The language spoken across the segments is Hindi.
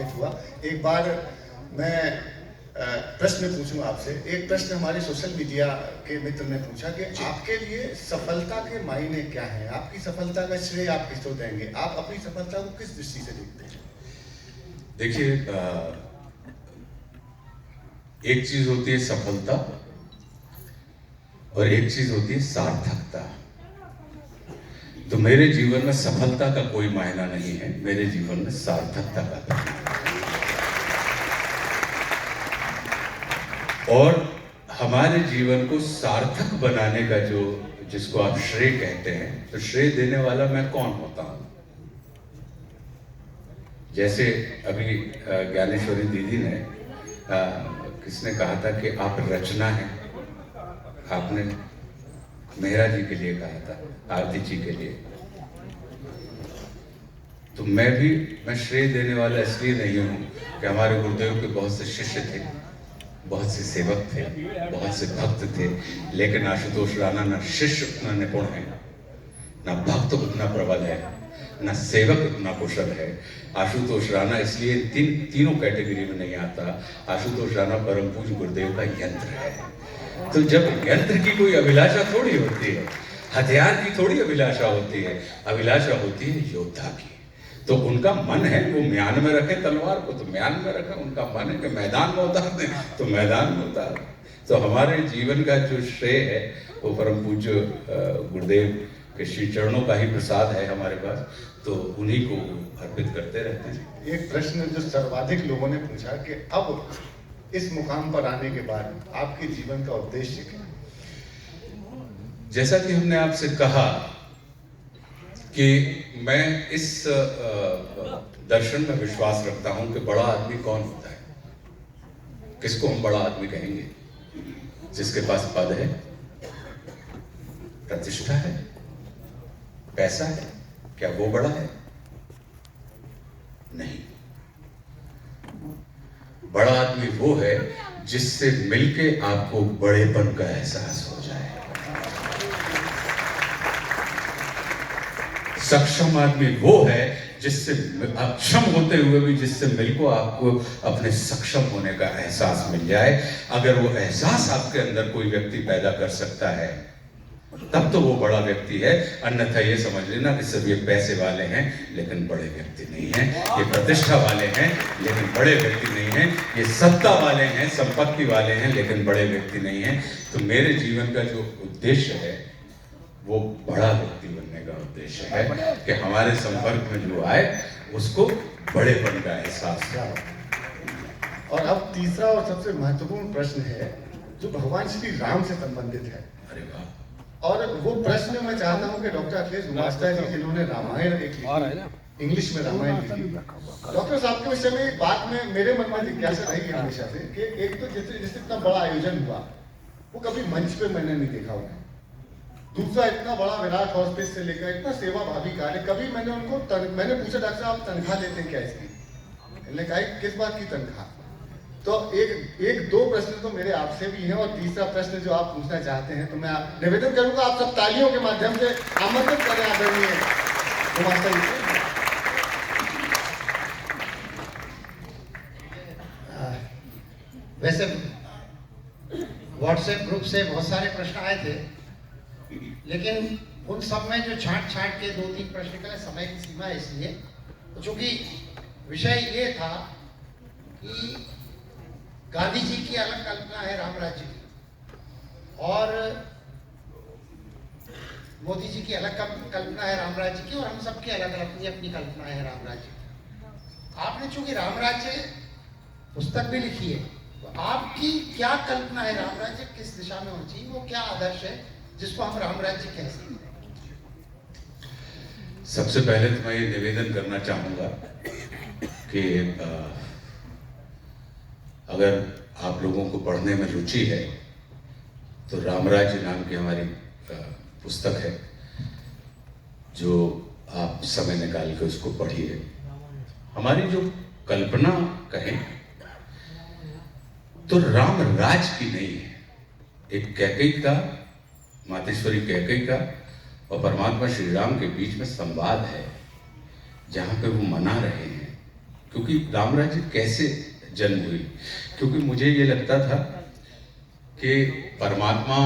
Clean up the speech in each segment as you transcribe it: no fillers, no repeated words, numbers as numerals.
प्रभावित हुआ। एक बार मैं प्रश्न पूछूं आपसे। एक प्रश्न हमारे सोशल मीडिया के मित्र ने पूछा कि आपके लिए सफलता के मायने क्या है, आपकी सफलता का श्रेय आप किसको देंगे, आप अपनी सफलता को किस दृष्टि से देखते हैं? देखिए, एक चीज होती है सफलता और एक चीज होती है सार्थकता। तो मेरे जीवन में सफलता का कोई मायना नहीं है, मेरे जीवन में सार्थकता का है। और हमारे जीवन को सार्थक बनाने का जिसको आप श्रेय कहते हैं, तो श्रेय देने वाला मैं कौन होता हूं? जैसे अभी ज्ञानेश्वरी दीदी ने किसने कहा था कि आप रचना हैं, आपने मेहरा जी के लिए कहा था, आरती जी के लिए। तो मैं श्रेय देने वाला इसलिए नहीं हूं कि हमारे गुरुदेव के बहुत से शिष्य थे, बहुत से सेवक थे, बहुत से भक्त थे, लेकिन आशुतोष राणा ना शिष्य उतना निपुण है, ना भक्त उतना प्रबल है, ना सेवक उतना कुशल है। आशुतोष राणा इसलिए तीनों कैटेगरी में नहीं आता। आशुतोष राणा परम पूज्य गुरुदेव का यंत्र है। तो जब यंत्र की कोई अभिलाषा थोड़ी होती है, हथियार की थोड़ी अभिलाषा होती है, अभिलाषा होती है योद्धा की। तो उनका मन है वो म्यान में रखे तलवार को, तो म्यान में रखे। उनका मन है कि मैदान में उतार दे, तो मैदान में उतार। तो हमारे जीवन का जो श्रेय है वो परम पूज्य गुरुदेव के श्री चरणों का ही प्रसाद है हमारे पास, तो उन्हीं को अर्पित करते रहते हैं। एक प्रश्न जो सर्वाधिक लोगों ने पूछा कि अब इस मुकाम पर आने के बाद आपके जीवन का उद्देश्य क्या है? जैसा कि हमने आपसे कहा कि मैं इस दर्शन में विश्वास रखता हूं कि बड़ा आदमी कौन होता है। किसको हम बड़ा आदमी कहेंगे? जिसके पास पद है, प्रतिष्ठा है, पैसा है, क्या वो बड़ा है? नहीं। बड़ा आदमी वो है जिससे मिलके आपको बड़ेपन का एहसास हो जाए। सक्षम आदमी वो है जिससे अक्षम होते हुए भी जिससे मिलको आपको अपने सक्षम होने का एहसास मिल जाए। अगर वो एहसास आपके अंदर कोई व्यक्ति पैदा कर सकता है तब तो वो बड़ा व्यक्ति है। अन्यथा ये समझ लेना कि सब ये पैसे वाले हैं लेकिन बड़े व्यक्ति नहीं हैं, ये प्रतिष्ठा वाले हैं लेकिन बड़े व्यक्ति नहीं हैं, ये सत्ता वाले हैं, संपत्ति वाले हैं लेकिन बड़े व्यक्ति नहीं हैं। तो मेरे जीवन का जो उद्देश्य है वो बड़ा व्यक्ति बनने का उद्देश्य है कि हमारे संपर्क में जो आए उसको बड़ेपन का एहसास हो। और अब तीसरा और सबसे महत्वपूर्ण प्रश्न है जो भगवान श्री राम से संबंधित है। अरे वाह! और वो प्रश्न मैं चाहता हूँ कि डॉक्टर अखिलेश गुमास्ता जी जिन्होंने रामायण लिखी, इंग्लिश में रामायण लिखी, डॉक्टर साहब के विषय में एक बात में मेरे मन में जिज्ञासा रही हमेशा से कि एक तो जिससे इतना बड़ा आयोजन हुआ वो कभी मंच पे मैंने नहीं देखा उन्हें। दूसरा, इतना बड़ा विराट हॉस्पिस से लेकर इतना सेवा भावी कार्य, कभी मैंने उनको मैंने पूछा डॉक्टर साहब आप तनख्वाह लेते हैं क्या इसकी? मैंने कहा किस बात की तनख्वाह? तो एक दो प्रश्न तो मेरे आपसे भी हैं और तीसरा प्रश्न जो आप पूछना चाहते हैं तो मैं निवेदन करूंगा आप सब तालियों के माध्यम से आमंत्रित करें आदरणीय गुमास्ता जी को। वैसे व्हाट्सएप ग्रुप से बहुत सारे प्रश्न आए थे, लेकिन उन सब में जो छांट के 2-3 प्रश्न का समय की सीमा है, इसलिए तो चूंकि विषय ये था कि गांधी जी की अलग कल्पना है राम राज्य की और मोदी जी की अलग कल्पना है राम राज्य की और हम सबकी अलग अपनी कल्पना है राम राज्य की। आपने चूंकि राम राज्य पुस्तक भी लिखी है, तो आपकी क्या कल्पना है राम राज्य किस दिशा में होनी चाहिए, वो क्या आदर्श है जिसको हम राम राज्य कह सकते हैं? सबसे पहले तो मैं ये निवेदन करना चाहूंगा कि अगर आप लोगों को पढ़ने में रुचि है तो रामराज्य नाम की हमारी पुस्तक है, जो आप समय निकाल के उसको पढ़िए। हमारी जो कल्पना कहें तो राम राज की नहीं है, एक कैकेयी का, मातेश्वरी कैकेयी का और परमात्मा श्री राम के बीच में संवाद है, जहां पे वो मना रहे हैं क्योंकि राम राज्य कैसे जन्म हुई, क्योंकि मुझे ये लगता था कि परमात्मा,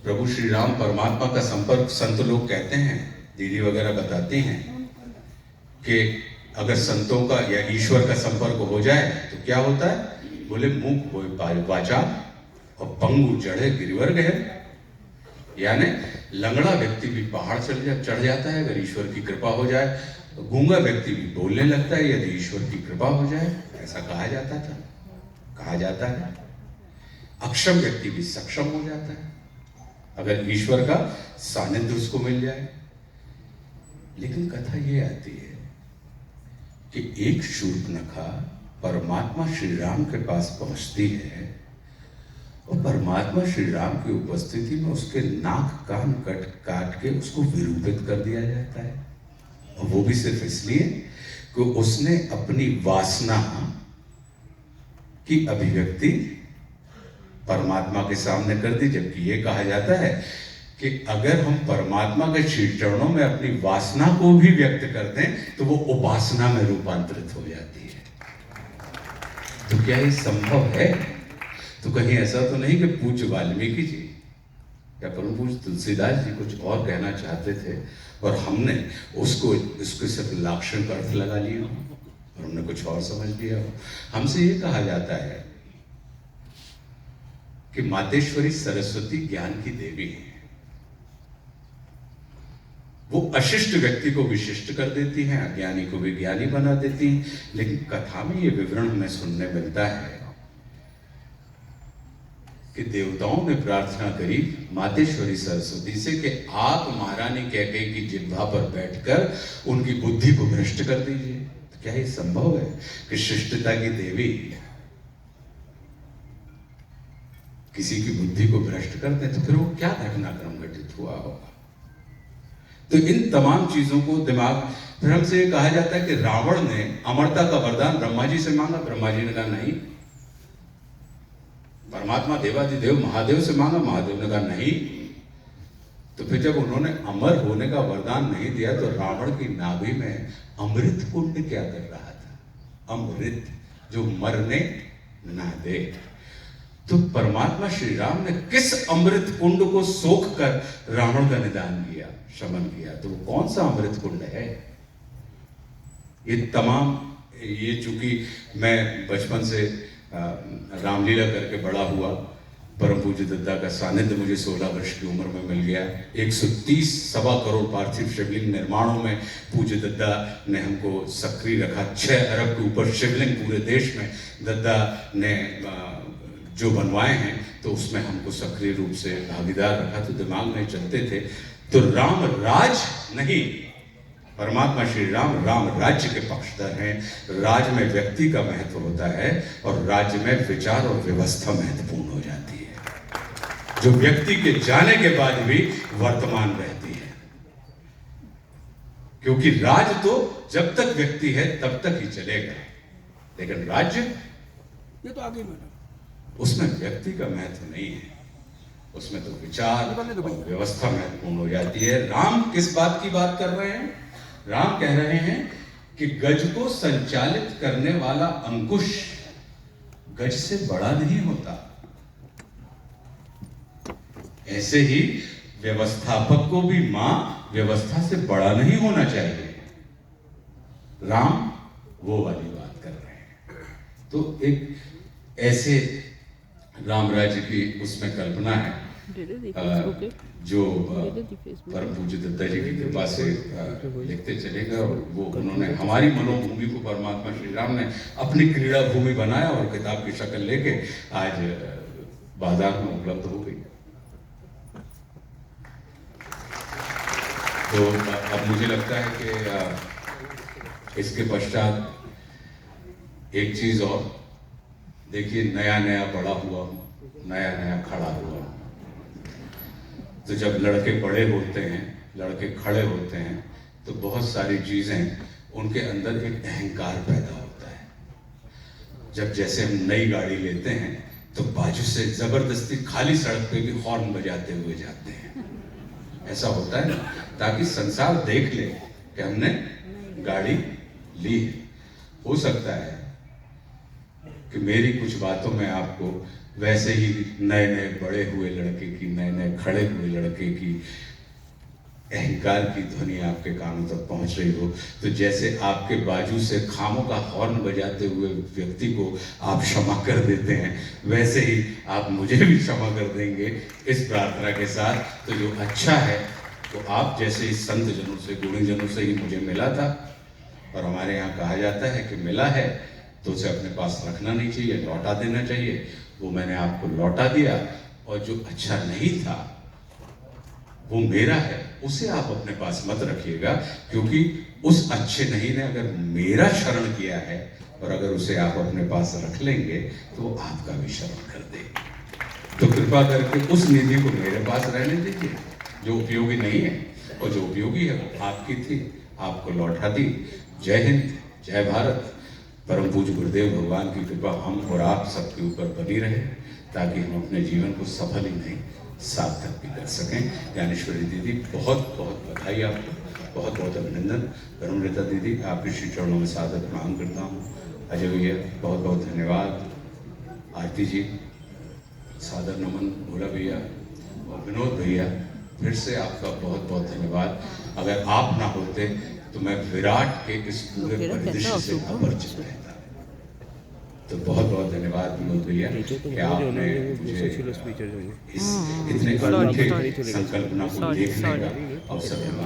प्रभु श्री राम परमात्मा का संपर्क, संत लोग कहते हैं, दीदी वगैरह बताती हैं कि अगर संतों का या ईश्वर का संपर्क हो जाए तो क्या होता है, बोले मुख होए वाचा और पंगु चढ़े गिरिवर गए, यानी लंगड़ा व्यक्ति भी पहाड़ चढ़ जाता है अगर ईश्वर की कृपा हो जाए, गूंगा व्यक्ति भी बोलने लगता है यदि ईश्वर की कृपा हो जाए, ऐसा कहा जाता था, कहा जाता है। अक्षम व्यक्ति भी सक्षम हो जाता है अगर ईश्वर का सानिध्य उसको मिल जाए। लेकिन कथा ये आती है कि एक शूर्पणखा परमात्मा श्री राम के पास पहुंचती है और परमात्मा श्री राम की उपस्थिति में उसके नाक कान काट के उसको विरूपित कर दिया जाता है, और वो भी सिर्फ इसलिए कि उसने अपनी वासना की अभिव्यक्ति परमात्मा के सामने कर दी। जबकि ये कहा जाता है कि अगर हम परमात्मा के श्री चरणों में अपनी वासना को भी व्यक्त कर दें तो वो उपासना में रूपांतरित हो जाती है। तो क्या ये संभव है? तो कहीं ऐसा तो नहीं कि पूज्य वाल्मीकि जी या परम पूज्य तुलसीदास जी कुछ और कहना चाहते थे और हमने उसको सिर्फ लाक्षणिक अर्थ लगा लिया और हमने कुछ और समझ लिया हो। हमसे ये कहा जाता है कि मातेश्वरी सरस्वती ज्ञान की देवी है, वो अशिष्ट व्यक्ति को विशिष्ट कर देती हैं, अज्ञानी को भी ज्ञानी बना देती हैं। लेकिन कथा में ये विवरण हमें सुनने मिलता है कि देवताओं ने प्रार्थना करी मातेश्वरी सरस्वती से कि आप महारानी कैकेयी की जिह्वा पर बैठकर उनकी बुद्धि को भ्रष्ट कर दीजिए। तो क्या ये संभव है कि शिष्टता की देवी किसी की बुद्धि को भ्रष्ट करते हैं? तो फिर वो क्या घटनाक्रम घटित हुआ होगा? तो इन तमाम चीजों को दिमाग, फिर हमसे ये कहा जाता है कि रावण ने अमरता का वरदान ब्रह्मा जी से मांगा, ब्रह्मा जी ने कहा नहीं। परमात्मा देवाधिदेव महादेव से मांगा, महादेव ने कहा नहीं। तो फिर जब उन्होंने अमर होने का वरदान नहीं दिया तो रावण की नाभि में अमृत कुंड क्या कर रहा था? अमृत जो मरने ना दे। तो परमात्मा श्री राम ने किस अमृत कुंड को सोख कर रावण का निदान किया, शमन किया? तो वो कौन सा अमृत कुंड है? ये तमाम, ये चूंकि मैं बचपन से रामलीला करके बड़ा हुआ, परम पूज्य दद्दा का सानिध्य मुझे 16 वर्ष की उम्र में मिल गया। 130 सवा करोड़ पार्थिव शिवलिंग निर्माणों में पूज्य दद्दा ने हमको सक्रिय रखा। 6 अरब के ऊपर शिवलिंग पूरे देश में दद्दा ने जो बनवाए हैं, तो उसमें हमको सक्रिय रूप से भागीदार रखा। तो दिमाग में चलते थे। तो राम राज नहीं, परमात्मा श्री राम राम राज्य के पक्षधर हैं। राज में व्यक्ति का महत्व होता है और राज्य में विचार और व्यवस्था महत्वपूर्ण हो जाती है, जो व्यक्ति के जाने के बाद भी वर्तमान रहती है। क्योंकि राज तो जब तक व्यक्ति है तब तक ही चलेगा, लेकिन राज्य ये तो आगे में उसमें व्यक्ति का महत्व नहीं है, उसमें तो विचार और व्यवस्था महत्वपूर्ण हो जाती है। राम किस बात की बात कर रहे हैं? राम कह रहे हैं कि गज को संचालित करने वाला अंकुश गज से बड़ा नहीं होता। ऐसे ही व्यवस्थापक को भी मां व्यवस्था से बड़ा नहीं होना चाहिए। राम वो वाली बात कर रहे हैं। तो एक ऐसे राम राज्य की उसमें कल्पना है जो परम पूज्य दत्ता जी की कृपा से लिखते चलेगा। और वो उन्होंने हमारी मनोभूमि को परमात्मा श्री राम ने अपनी क्रीड़ा भूमि बनाया और किताब की शक्ल लेके आज बाजार में उपलब्ध हो गई। तो अब मुझे लगता है कि इसके पश्चात एक चीज और देखिए, नया नया बड़ा हुआ, नया नया खड़ा हुआ। तो जब लड़के बड़े होते हैं, लड़के खड़े होते हैं, तो बहुत सारी चीजें उनके अंदर एक अहंकार पैदा होता है। जब जैसे हम नई गाड़ी लेते हैं तो बाजू से जबरदस्ती खाली सड़क पे भी हॉर्न बजाते हुए जाते हैं। ऐसा होता है ताकि संसार देख ले कि हमने गाड़ी ली है। हो सकता है कि मेरी कुछ बातों में आपको वैसे ही नए नए बड़े हुए लड़के की, नए नए खड़े हुए लड़के की अहंकार की ध्वनि आपके कानों तक पहुंच रही हो, तो जैसे आपके बाजू से खामों का हॉर्न बजाते हुए व्यक्ति को आप क्षमा कर देते हैं, वैसे ही आप मुझे भी क्षमा कर देंगे इस प्रार्थना के साथ। तो जो अच्छा है तो आप जैसे इस संत जनों से, गुणी जनों से ही मुझे मिला था, और हमारे यहाँ कहा जाता है कि मिला है तो उसे अपने पास रखना नहीं चाहिए, लौटा देना चाहिए। वो मैंने आपको लौटा दिया, और जो अच्छा नहीं था वो मेरा है, उसे आप अपने पास मत रखिएगा, क्योंकि उस अच्छे नहीं ने अगर मेरा शरण किया है और अगर उसे आप अपने पास रख लेंगे तो वो आपका भी शरण कर देगा। तो कृपा करके उस निधि को मेरे पास रहने दीजिए जो उपयोगी नहीं है, और जो उपयोगी है वो आपकी थी, आपको लौटा दी। जय हिंद, जय भारत। परम पूज्य गुरुदेव भगवान की कृपा हम और आप सबके ऊपर बनी रहे, ताकि हम अपने जीवन को सफल ही नहीं सार्थक भी कर सकें। ज्ञानेश्वरी दीदी, बहुत बहुत बधाई आपको, बहुत बहुत अभिनंदन। धर्मलता दीदी, आपके श्री चरणों में सादर प्रणाम करता हूँ। अजय भैया, बहुत बहुत धन्यवाद। आरती जी, सादर नमन। भोला भैया और विनोद भैया, फिर से आपका बहुत बहुत धन्यवाद। अगर आप ना होते तो मैं विराट के इस पूरे परिदृश्य से अपरिचित रहता। तो बहुत बहुत धन्यवाद विनोद भैया कि आपने मुझे इस इतने अनूठे संकल्पना को देखने का अवसर दिया।